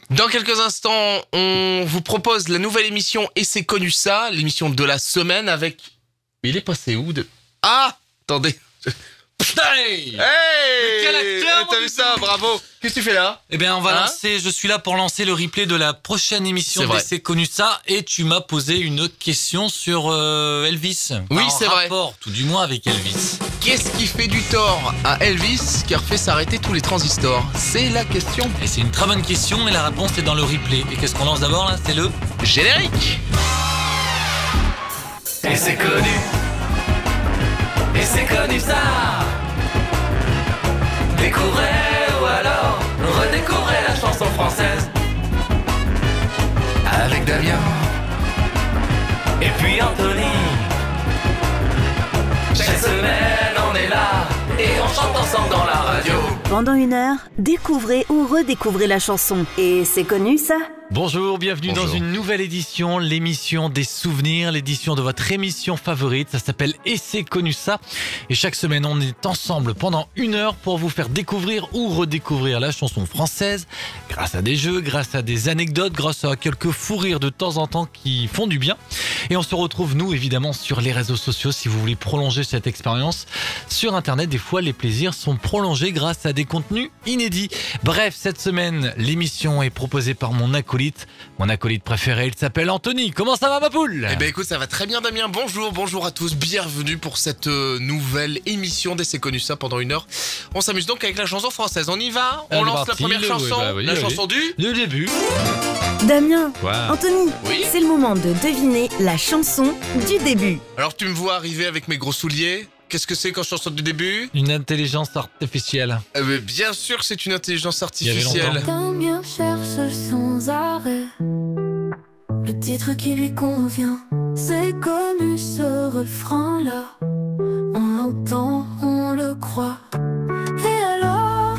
Dans quelques instants, on vous propose la nouvelle émission Et c'est connu ça, l'émission de la semaine avec... Il est passé où de... Ah, attendez. Putain, Hey, quel acteur, t'as vu ça, bravo. Qu'est-ce que tu fais là? Eh bien, on va lancer. Je suis là pour lancer le replay de la prochaine émission de C'est connu ça. Et tu m'as posé une question sur Elvis. Oui, c'est vrai. Rapport, tout du moins, avec Elvis. Qu'est-ce qui fait du tort à Elvis qui a fait s'arrêter tous les transistors? C'est la question. Et c'est une très bonne question, et la réponse est dans le replay. Et qu'est-ce qu'on lance d'abord là? C'est le générique. Et c'est connu. Et c'est connu ça. Découvrez ou alors redécouvrez la chanson française avec Damien et puis Anthony. Chaque semaine on est là et on chante ensemble dans la radio. Pendant une heure, découvrez ou redécouvrez la chanson. Et c'est connu ça? Bonjour, bienvenue dans une nouvelle édition, l'émission des souvenirs, l'édition de votre émission favorite. Ça s'appelle Et c'est connu ça. Et chaque semaine, on est ensemble pendant une heure pour vous faire découvrir ou redécouvrir la chanson française grâce à des jeux, grâce à des anecdotes, grâce à quelques fous rires de temps en temps qui font du bien. Et on se retrouve, nous, évidemment, sur les réseaux sociaux si vous voulez prolonger cette expérience. Sur Internet, des fois, les plaisirs sont prolongés grâce à des contenus inédits. Bref, cette semaine, l'émission est proposée par mon acolyte préféré, il s'appelle Anthony. Comment ça va, ma poule? Eh ben écoute, ça va très bien, Damien. Bonjour à tous, bienvenue pour cette nouvelle émission d'Et c'est connu ça pendant une heure. On s'amuse donc avec la chanson française. On y va? On lance la première chanson, la chanson du début. Damien, Wow. Anthony, Oui. c'est le moment de deviner la chanson du début. Alors tu me vois arriver avec mes gros souliers. Qu'est-ce que c'est quand chanson du début? Une intelligence artificielle. Bien sûr que c'est une intelligence Il y artificielle. avait Damien cherche sans arrêt le titre qui lui convient. C'est connu ce refrain-là. On l'entend, on le croit. Et alors,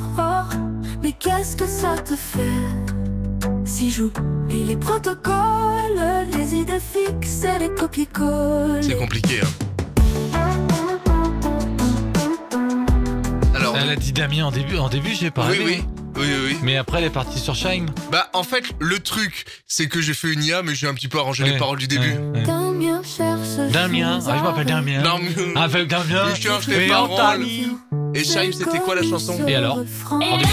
mais qu'est-ce que ça te fait? Si j'oublie les protocoles, les idées fixes et les copier-coller. C'est compliqué, hein. Alors, Elle a dit Damien en début, j'ai pas rêvé. Oui. Mais après, elle est partie sur Shime. Bah en fait le truc c'est que j'ai fait une IA mais j'ai un petit peu arrangé les paroles du début. Damien cherche Damien, sans je m'appelle Damien. Damien. Avec Damien. Je cherche les Et paroles. Anthony. Et Shime, c'était quoi la chanson? Et alors? refrain. En début.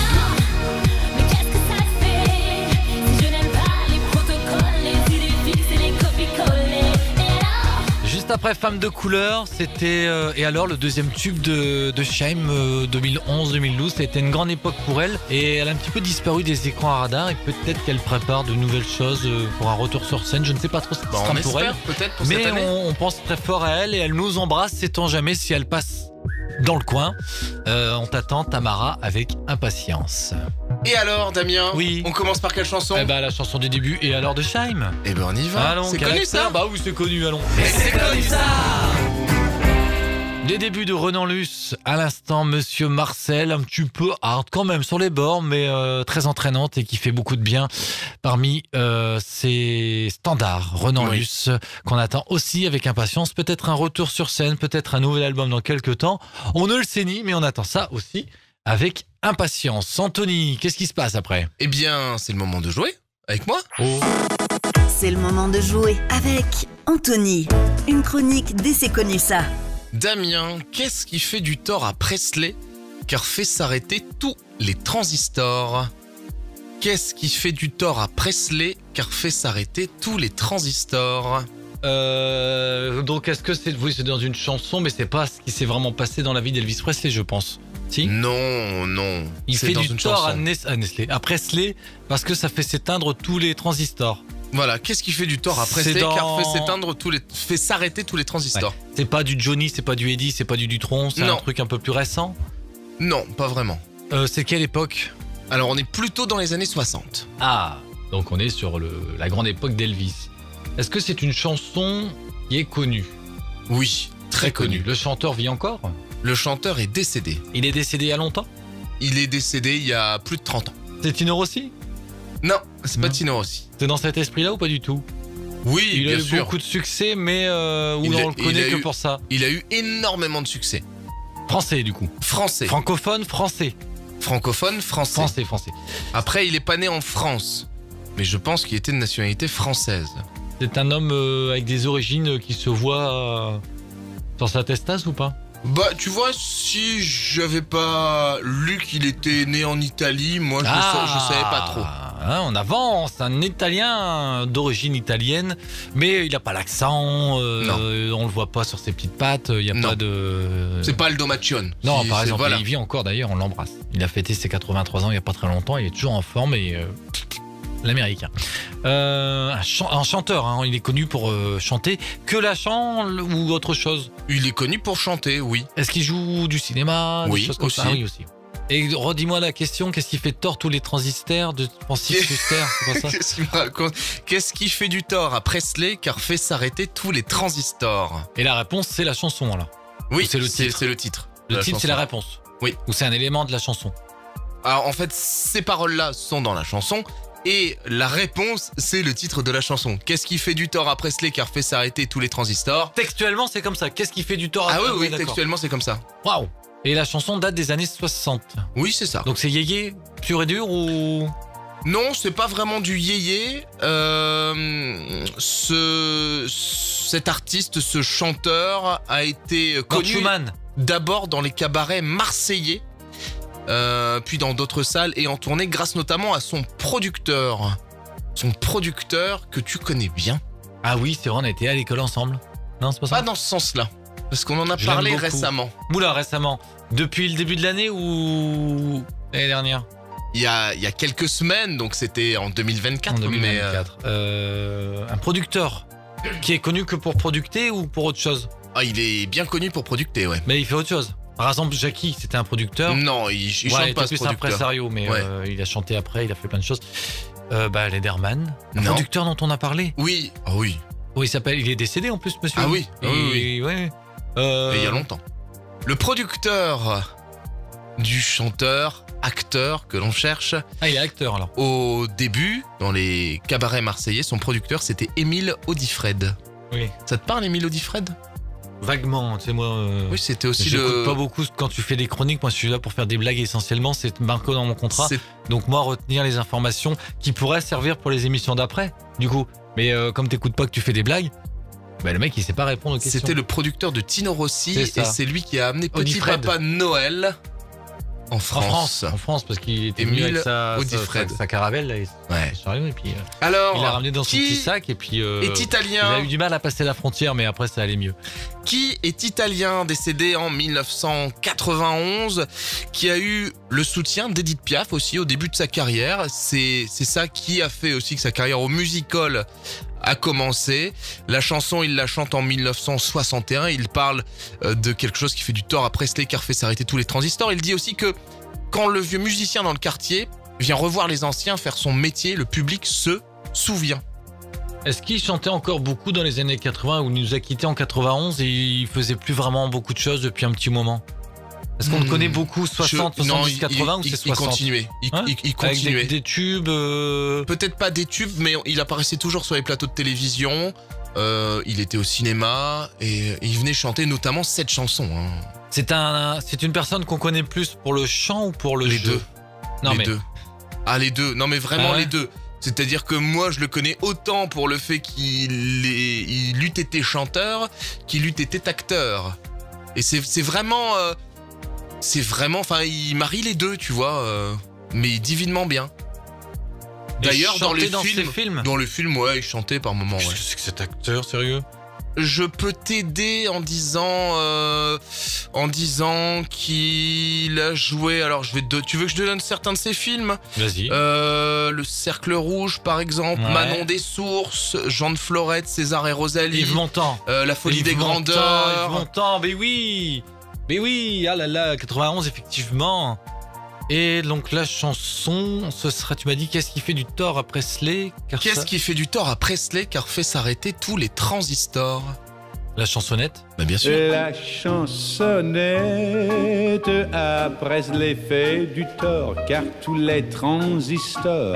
Mais qu'est-ce que ça fait si je n'aime pas les protocoles, les idées fixes et les copier-coller? Et alors? Juste après Femme de couleur, c'était et alors le deuxième tube de Shime 2011-2012. C'était une grande époque pour elle et elle a un petit peu disparu des écrans à radar et peut-être qu'elle prépare de nouvelles choses pour un retour sur scène. Je ne sais pas trop ce qui Bah, sera on pour elle. espère peut-être pour cette Mais année. on pense très fort à elle et elle nous embrasse, sait-on jamais si elle passe dans le coin. On t'attend, Tamara, avec impatience. Et alors Damien? Oui. On commence par quelle chanson? Eh ben la chanson du début et alors de Shime. Eh ben on y va. Allons, C'est quel connu acteur? ça? Bah oui, c'est connu, allons. Et c'est connu ça. Les débuts de Renan Luce, à l'instant, Monsieur Marcel, un petit peu hard quand même sur les bords, mais très entraînante et qui fait beaucoup de bien parmi ses standards. Renan Oui. Luce, qu'on attend aussi avec impatience. Peut-être un retour sur scène, peut-être un nouvel album dans quelques temps. On ne le sait ni, mais on attend ça aussi avec impatience. Anthony, qu'est-ce qui se passe après? Eh bien c'est le moment de jouer avec moi. Oh. C'est le moment de jouer avec Anthony. Une chronique d'Et c'est connu ça. Damien, qu'est-ce qui fait du tort à Presley qui a fait s'arrêter tous les transistors? Qu'est-ce qui fait du tort à Presley qui a fait s'arrêter tous les transistors? Donc est-ce que c'est... Oui, c'est dans une chanson, mais c'est pas ce qui s'est vraiment passé dans la vie d'Elvis Presley, je pense. Si? Non. Il C'est fait dans du une tort chanson. à Presley parce que ça fait s'éteindre tous les transistors. Voilà, qu'est-ce qui fait du tort à C'est Presley dans- qui a fait s'arrêter tous les transistors? Ouais. C'est pas du Johnny, c'est pas du Eddie, c'est pas du Dutronc, c'est un Non. truc un peu plus récent. Non, pas vraiment. C'est quelle époque? Alors on est plutôt dans les années 60. Ah, donc on est sur la grande époque d'Elvis. Est-ce que c'est une chanson qui est connue? Oui, très connu. Le chanteur vit encore? Le chanteur est décédé. Il est décédé il y a longtemps? Il est décédé il y a plus de 30 ans. C'est Tino Rossi? Non, c'est pas Non. Tino Rossi. C'est dans cet esprit-là ou pas du tout? Oui, Il a bien eu sûr. beaucoup de succès, mais où Il a- on le connaît il a que eu- pour ça. Il a eu énormément de succès. Français du coup. Français. Francophone, français. Francophone, français. Français. Après, il est pas né en France. mais je pense qu'il était de nationalité française. C'est un homme avec des origines qui se voit sur sa testasse ou pas? Bah, tu vois, si j'avais pas lu qu'il était né en Italie, moi je savais pas trop. Hein, on avance, un Italien d'origine italienne, mais il n'a pas l'accent, on le voit pas sur ses petites pattes, il n'y a pas de... C'est pas le Domaccione. Non, par exemple, il vit encore d'ailleurs, on l'embrasse. Il a fêté ses 83 ans il n'y a pas très longtemps, il est toujours en forme et... l'américain. Un chanteur, hein, il est connu pour chanter que la chant ou autre chose. Il est connu pour chanter, oui. Est-ce qu'il joue du cinéma? Oui, des choses comme aussi. Ça oui, aussi. Et redis-moi la question, qu'est-ce qui fait tort tous les transistors de Francis Huster? C'est pas ça? Qu'est-ce qu'il me raconte? Qu'est-ce qui fait du tort à Presley car fait s'arrêter tous les transistors? Et la réponse, c'est la chanson alors. Oui, c'est le titre. C'est le titre. Le titre, c'est la réponse. Oui. Ou c'est un élément de la chanson. Alors en fait, ces paroles-là sont dans la chanson. Et la réponse, c'est le titre de la chanson. Qu'est-ce qui fait du tort à Presley car fait s'arrêter tous les transistors? Textuellement, c'est comme ça. Qu'est-ce qui fait du tort à Ah oui, d'accord. textuellement, c'est comme ça. Waouh. Et la chanson date des années 60. Oui, c'est ça. Donc c'est yéyé, pur et dur ou... Non, c'est pas vraiment du yéyé. Cet artiste, ce chanteur a été connu d'abord dans les cabarets marseillais. Puis dans d'autres salles et en tournée grâce notamment à son producteur. Son producteur que tu connais bien. Ah oui, c'est vrai, on a été à l'école ensemble. Non, c'est pas ça? Pas dans ce sens-là. Parce qu'on en a parlé récemment. Oula, récemment. Depuis le début de l'année ou l'année dernière? Il y a quelques semaines, donc c'était en 2024. En 2024. Un producteur qui est connu que pour producter ou pour autre chose? Ah, il est bien connu pour producter, ouais. Mais il fait autre chose. Par exemple, Jackie, c'était un producteur. Non, il chante pas, ce plus producteur. un impresario, mais il a chanté après, il a fait plein de choses. Lederman, un producteur dont on a parlé. Oui, ah oui. Oui, il est décédé en plus, monsieur. Ah oui, oui. Ouais. Il y a longtemps. Le producteur du chanteur, acteur que l'on cherche. Ah, il est acteur alors. Au début, dans les cabarets marseillais, son producteur c'était Émile Audifred. Oui. Ça te parle, Émile Audifred? Vaguement, tu sais, moi. Oui, c'était aussi j'écoute pas beaucoup quand tu fais des chroniques. Moi, je suis là pour faire des blagues essentiellement. C'est marqué dans mon contrat. Donc, moi, retenir les informations qui pourraient servir pour les émissions d'après, du coup. Mais comme t'écoutes pas que tu fais des blagues, bah, le mec, il sait pas répondre aux questions. C'était le producteur de Tino Rossi et c'est lui qui a amené Petit Papa Noël en France. En France, parce qu'il était venu avec sa caravelle. Là, et puis, alors, il l'a ramené dans son petit sac et puis est italien. Il a eu du mal à passer la frontière, mais après ça allait mieux. Qui est italien, décédé en 1991, qui a eu le soutien d'Edith Piaf aussi au début de sa carrière. C'est ça qui a fait aussi que sa carrière au musical a commencé. La chanson, il la chante en 1961. Il parle de quelque chose qui fait du tort à Presley car fait s'arrêter tous les transistors. Il dit aussi que quand le vieux musicien dans le quartier vient revoir les anciens faire son métier, le public se souvient. Est-ce qu'il chantait encore beaucoup dans les années 80 où il nous a quittés en 91 et il faisait plus vraiment beaucoup de choses depuis un petit moment? Est-ce qu'on le connaît beaucoup 60, 70, 80 ou c'est 60? Il continuait. Il continuait. Avec des tubes Peut-être pas des tubes, mais il apparaissait toujours sur les plateaux de télévision. Il était au cinéma et il venait chanter notamment cette chanson. Hein. C'est une personne qu'on connaît plus pour le chant ou pour le jeu? Deux. Non, les deux. Ah, les deux. Non, mais vraiment les deux. C'est-à-dire que moi, je le connais autant pour le fait qu'il eût été chanteur qu'il eût été acteur. Et c'est vraiment... enfin, il marie les deux, tu vois, mais divinement bien. D'ailleurs, dans le film, ouais, il chantait par moments. Qu'est-ce que c'est que cet acteur, sérieux? Je peux t'aider en disant qu'il a joué. Alors, tu veux que je te donne certains de ses films? Vas-y. Le Cercle Rouge, par exemple, Manon des Sources, Jean de Florette, César et Rosalie, Yves Montand, La Folie des Grandeurs. Yves Montand, mais oui, ah là là, 91 effectivement. Et donc la chanson, ce sera, tu m'as dit, qu'est-ce qui fait du tort à Presley? Qu'est-ce qui fait du tort à Presley car fait s'arrêter tous les transistors? La chansonnette? Bah bien sûr. La chansonnette à Presley fait du tort car tous les transistors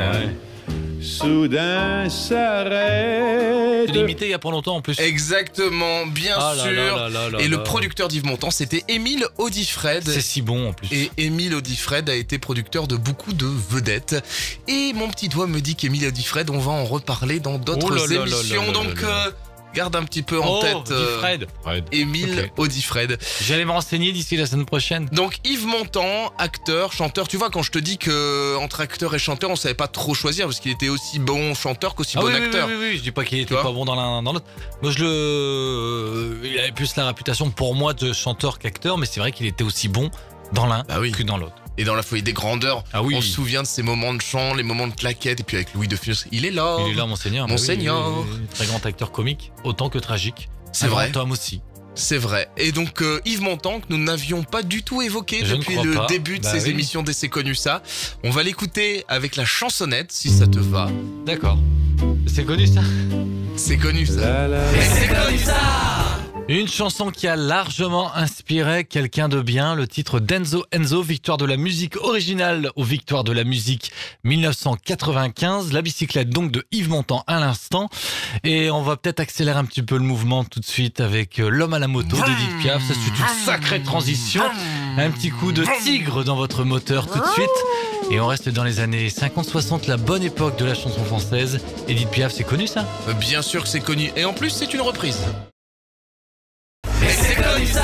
soudain s'arrête. Tu l'as imité il y a pas longtemps en plus. Exactement, bien Ah là sûr. là là là là Et là. le producteur d'Yves Montand, c'était Émile Audifred. C'est si bon en plus. Et Émile Audifred a été producteur de beaucoup de vedettes. Et mon petit doigt me dit qu'Émile Audifred, on va en reparler dans d'autres Oh là là là émissions. là là Donc, là là. garde un petit peu en tête Fred. Émile Ok. Audifred. J'allais me renseigner d'ici la semaine prochaine. Donc Yves Montand, acteur, chanteur. Tu vois, quand je te dis que entre acteur et chanteur, on savait pas trop choisir parce qu'il était aussi bon chanteur qu'aussi bon oui, acteur. oui, je dis pas qu'il était vois pas bon dans l'un dans l'autre. Moi, il avait plus la réputation pour moi de chanteur qu'acteur, mais c'est vrai qu'il était aussi bon dans l'un Bah oui. que dans l'autre. Et dans La Folie des Grandeurs, Ah oui. on se souvient de ces moments de chant, les moments de claquettes, et puis avec Louis de Funès, il est là. Il est là, Monseigneur. Bah Monseigneur. oui, très grand acteur comique, autant que tragique. C'est Un vrai. grand homme aussi. C'est vrai. Et donc Yves Montand, que nous n'avions pas du tout évoqué Je ne depuis crois le pas. début de Bah ces oui. émissions d'Essai Connu Ça. On va l'écouter avec la chansonnette, si ça te va. D'accord. C'est connu ça. C'est connu ça. La, la, la. C'est connu ça. Une chanson qui a largement inspiré quelqu'un de bien, le titre d'Enzo Enzo, victoire de la musique originale aux victoires de la musique 1995, la bicyclette donc de Yves Montand à l'instant. Et on va peut-être accélérer un petit peu le mouvement tout de suite avec L'homme à la moto d'Edith Piaf. Ça, c'est une sacrée transition. Un petit coup de tigre dans votre moteur tout de suite. Et on reste dans les années 50-60, la bonne époque de la chanson française. Edith Piaf, c'est connu ça? Bien sûr que c'est connu. Et en plus, c'est une reprise. Et c'est connu ça.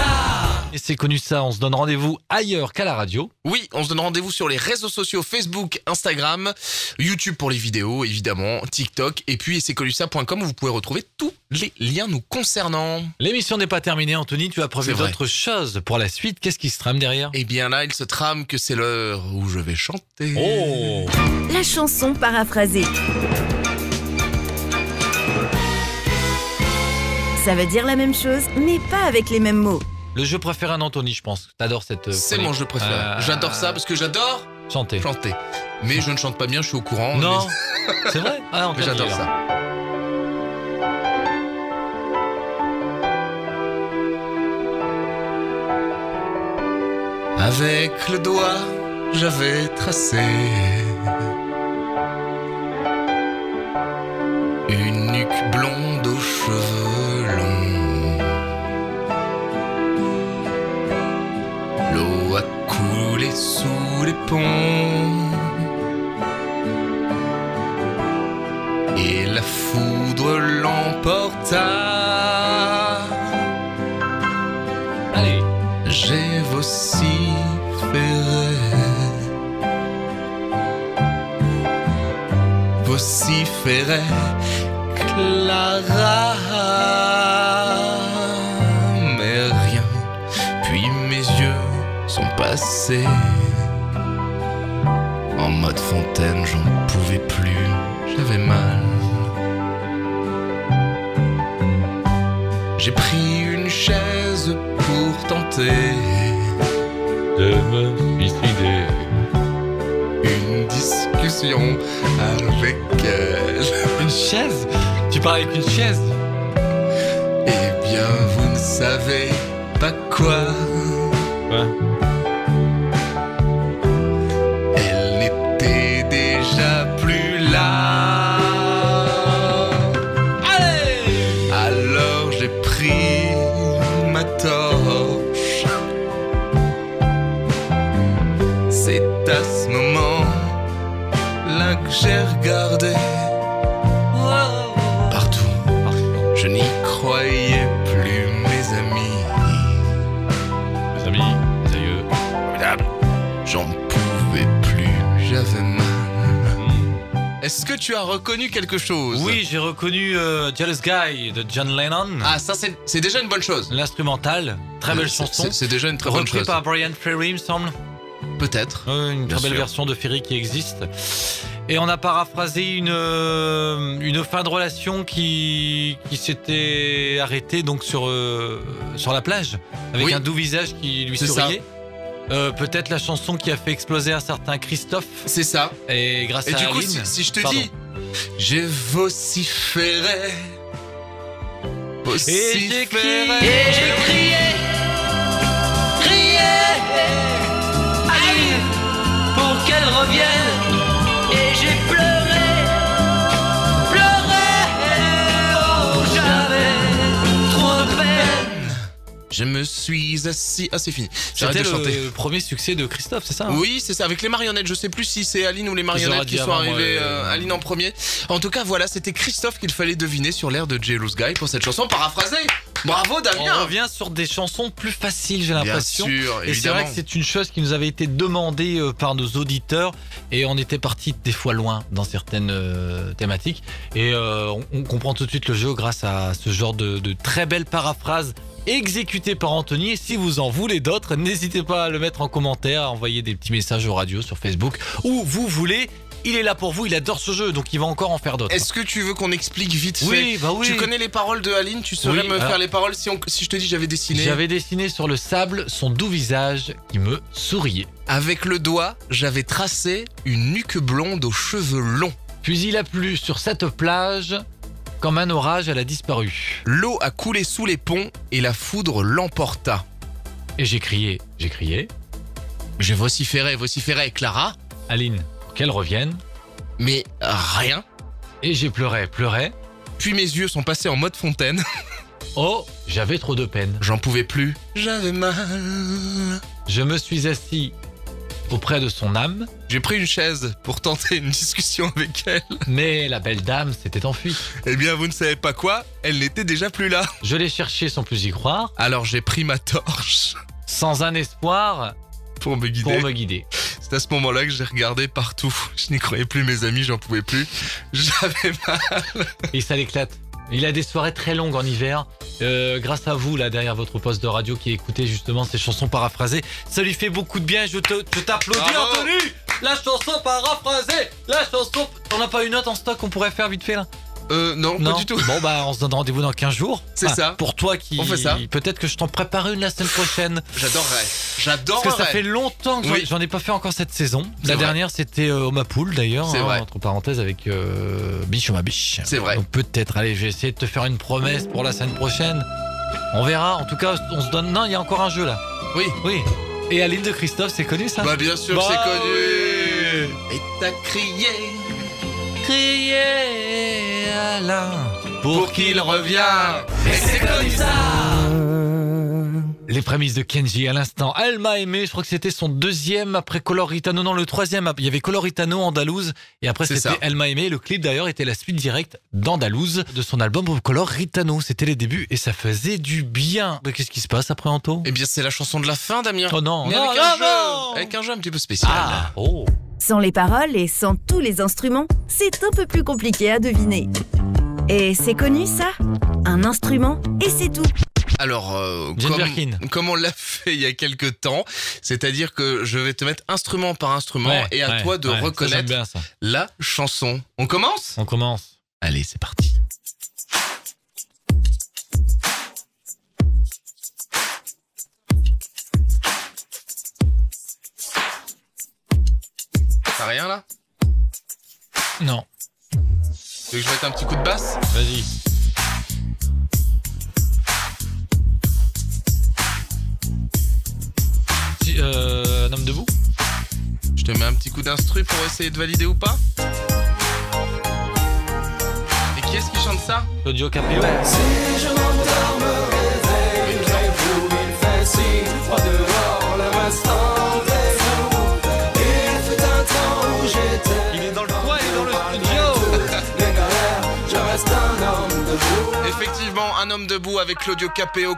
Et c'est connu ça, on se donne rendez-vous ailleurs qu'à la radio. Oui, on se donne rendez-vous sur les réseaux sociaux Facebook, Instagram, YouTube pour les vidéos, évidemment, TikTok, et puis essayconnusa.com où vous pouvez retrouver tous les liens nous concernant. L'émission n'est pas terminée, Anthony, tu as prévu C'est vrai. d'autres choses pour la suite. Qu'est-ce qui se trame derrière? Et bien là, il se trame que c'est l'heure où je vais chanter. Oh! La chanson paraphrasée. Ça veut dire la même chose, mais pas avec les mêmes mots. Le jeu préféré d'Anthony, je pense. T'adores cette. C'est chronique. mon jeu préféré. J'adore ça parce que j'adore Chanter. chanter. Mais je ne chante pas bien, je suis au courant. Non, c'est vrai? Ah, Mais j'adore ça. Avec le doigt, j'avais tracé une nuque blonde aux cheveux longs. L'eau a coulé sous les ponts et la foudre l'emporta. Allez. J'ai vociféré, vociféré, Clara, mais rien, puis mes yeux sont passés en mode fontaine, j'en pouvais plus, j'avais mal. J'ai pris une chaise pour tenter De me suicider. une discussion avec elle. Une chaise? Tu parles avec une chaise? Eh bien, vous ne savez pas quoi. Ouais. Elle n'était déjà plus là. Allez! Alors j'ai pris ma torche. C'est à ce moment-là que j'ai regardé partout. Je n'y croyais plus, mes amis. Mes amis, mes aïeux. Formidable. J'en pouvais plus, j'avais mal. Est-ce que tu as reconnu quelque chose? Oui, j'ai reconnu Jealous Guy de John Lennon. Ah, ça c'est déjà une bonne chose. L'instrumental, très belle chanson. C'est déjà une très bonne Repris chose. par Brian Ferry, il me semble. Peut-être. Une Bien très belle sûr. version de Ferry qui existe. Et on a paraphrasé une fin de relation qui s'était arrêtée donc sur la plage avec Oui. un doux visage qui lui C'est ça. souriait. Peut-être la chanson qui a fait exploser un certain Christophe C'est ça. et grâce Et à du coup, Aline. si je te Pardon. dis, j'ai vociféré. Et j'ai crié, Aline, pour qu'elle revienne. Et j'ai pleuré me suis assis. Ah, c'est fini. J'arrête C'était de chanter. le premier succès de Christophe, c'est ça? Oui, c'est ça, avec les marionnettes. Je sais plus si c'est Aline ou les marionnettes qui sont arrivées. Aline en premier. En tout cas, voilà, c'était Christophe qu'il fallait deviner sur l'air de Jealous Guy pour cette chanson paraphrasée. Bravo, Damien. On revient sur des chansons plus faciles, j'ai l'impression. Bien sûr, et c'est vrai que c'est une chose qui nous avait été demandée par nos auditeurs et on était parti des fois loin dans certaines thématiques. Et on comprend tout de suite le jeu grâce à ce genre de très belles paraphrases exécutées par Anthony. Et si vous en voulez d'autres, n'hésitez pas à le mettre en commentaire, à envoyer des petits messages aux radios sur Facebook où vous voulez. Il est là pour vous, il adore ce jeu, donc il va encore en faire d'autres. Est-ce que tu veux qu'on explique vite fait? Oui, bah oui. Tu connais les paroles de Aline? Tu saurais me faire les paroles si je te dis j'avais dessiné? J'avais dessiné sur le sable son doux visage qui me souriait. Avec le doigt, j'avais tracé une nuque blonde aux cheveux longs. Puis il a plu sur cette plage, comme un orage, elle a disparu. L'eau a coulé sous les ponts et la foudre l'emporta. Et j'ai crié. Je vociférais, Clara. Aline, qu'elle revienne. Mais rien. Et j'ai pleuré. Puis mes yeux sont passés en mode fontaine. Oh, j'avais trop de peine. J'en pouvais plus. J'avais mal. Je me suis assis auprès de son âme. J'ai pris une chaise pour tenter une discussion avec elle. Mais la belle dame s'était enfuie. Eh bien, vous ne savez pas quoi, elle n'était déjà plus là. Je l'ai cherchée sans plus y croire. Alors j'ai pris ma torche. Sans un espoir. Pour me guider. C'est à ce moment-là que j'ai regardé partout. Je n'y croyais plus, mes amis, j'en pouvais plus. J'avais mal. Et ça l'éclate. Il a des soirées très longues en hiver. Grâce à vous, là, derrière votre poste de radio qui écoutez justement ces chansons paraphrasées. Ça lui fait beaucoup de bien. Je t'applaudis, Anthony. La chanson paraphrasée. La chanson... On n'a pas une note en stock qu'on pourrait faire vite fait, là? Non, pas du tout. Bon, bah, on se donne rendez-vous dans 15 jours. C'est ça. Pour toi qui... On fait ça. Peut-être que je t'en prépare une la semaine prochaine. J'adorerais. Parce que ça fait longtemps que j'en ai pas fait encore cette saison. La dernière, c'était au Mapoul, d'ailleurs. C'est vrai. Entre parenthèses, avec Biche ou ma biche. C'est vrai. Donc peut-être, allez, je vais essayer de te faire une promesse pour la semaine prochaine. On verra. En tout cas, on se donne... Non, il y a encore un jeu, là. Oui. Et Aline de Christophe, c'est connu, ça? Bah, bien sûr, c'est connu. Et t'as crié Alain pour qu'il revienne. Et c'est connu ça. Les prémices de Kenji à l'instant. Elle m'a aimé, je crois que c'était son deuxième après Coloritano. Non, le troisième. Il y avait Coloritano, Andalouse. Et après, c'était ça. Elle m'a aimé. Le clip d'ailleurs était la suite directe d'Andalouse de son album Coloritano. C'était les débuts et ça faisait du bien. Mais qu'est-ce qui se passe après, Anto? Eh bien, c'est la chanson de la fin, Damien. Oh non, mais avec un jeu un petit peu spécial. Ah, oh. Sans les paroles et sans tous les instruments, c'est un peu plus compliqué à deviner. Et c'est connu ça? Un instrument et c'est tout. Alors, comme on l'a fait il y a quelques temps, c'est-à-dire que je vais te mettre instrument par instrument et à toi de reconnaître la chanson. On commence? On commence. Allez, c'est parti. T'as rien là? Non. Tu veux que je mette un petit coup de basse? Vas-y. Un homme debout? Je te mets un petit coup d'instru pour essayer de valider ou pas? Et qui est-ce qui chante ça? Claudio Capéo. Si je m'endors, me réveille, il fait si froid dehors, le restant des jours. Il fut un temps où j'étais. Il est dans le coin, il est dans le studio. Les galères, je reste un homme debout. Effectivement, un homme debout avec Claudio Capéo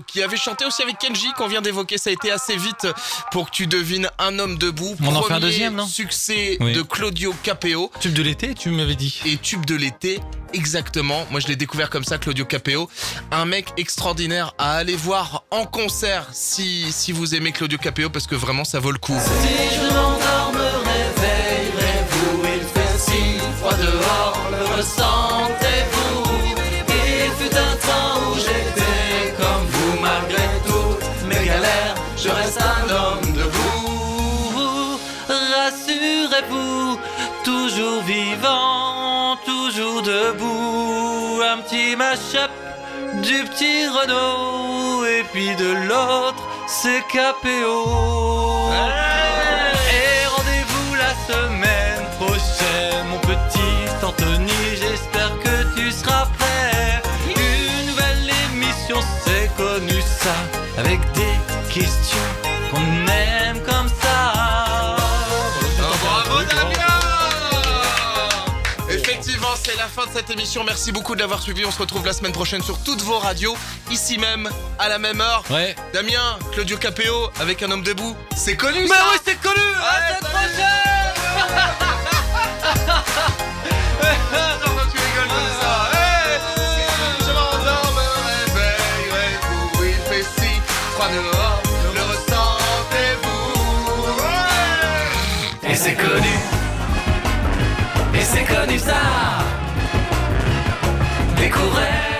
qui avait chanté aussi avec Kenji qu'on vient d'évoquer. Ça a été assez vite pour que tu devines un homme debout. On en fait un deuxième, non? Succès de Claudio Capéo. Tube de l'été, tu m'avais dit. Et tube de l'été, exactement. Moi, je l'ai découvert comme ça, Claudio Capéo. Un mec extraordinaire à aller voir en concert si vous aimez Claudio Capéo parce que vraiment, ça vaut le coup. Si je m'endors, me réveillerez-vous, il fait si froid dehors, le ressentez-vous. Il fut un temps où j'étais comme vous, malgré toutes mes galères, je reste un homme debout. Rassurez-vous, toujours vivant, toujours debout. Un petit mash-up du petit Renault et puis de l'autre, c'est Capéo. Et rendez-vous la semaine prochaine, mon petit Anthony, j'espère que tu seras prêt. Une nouvelle émission, c'est connu ça. ça, avec des questions qu'on aime comme ça. Bravo Damien! Effectivement, c'est la fin de cette émission. Merci beaucoup de l'avoir suivi. On se retrouve la semaine prochaine sur toutes vos radios, ici même, à la même heure. Ouais. Damien, Claudio Capéo, avec un homme debout. C'est connu Bah ça. oui, c'est connu. À la semaine prochaine. Tu rigoles comme ça. Je m'endors, me réveille, vous, il fait si froid dehors, le ressentez-vous? Et c'est connu. Et c'est connu ça. Découvrez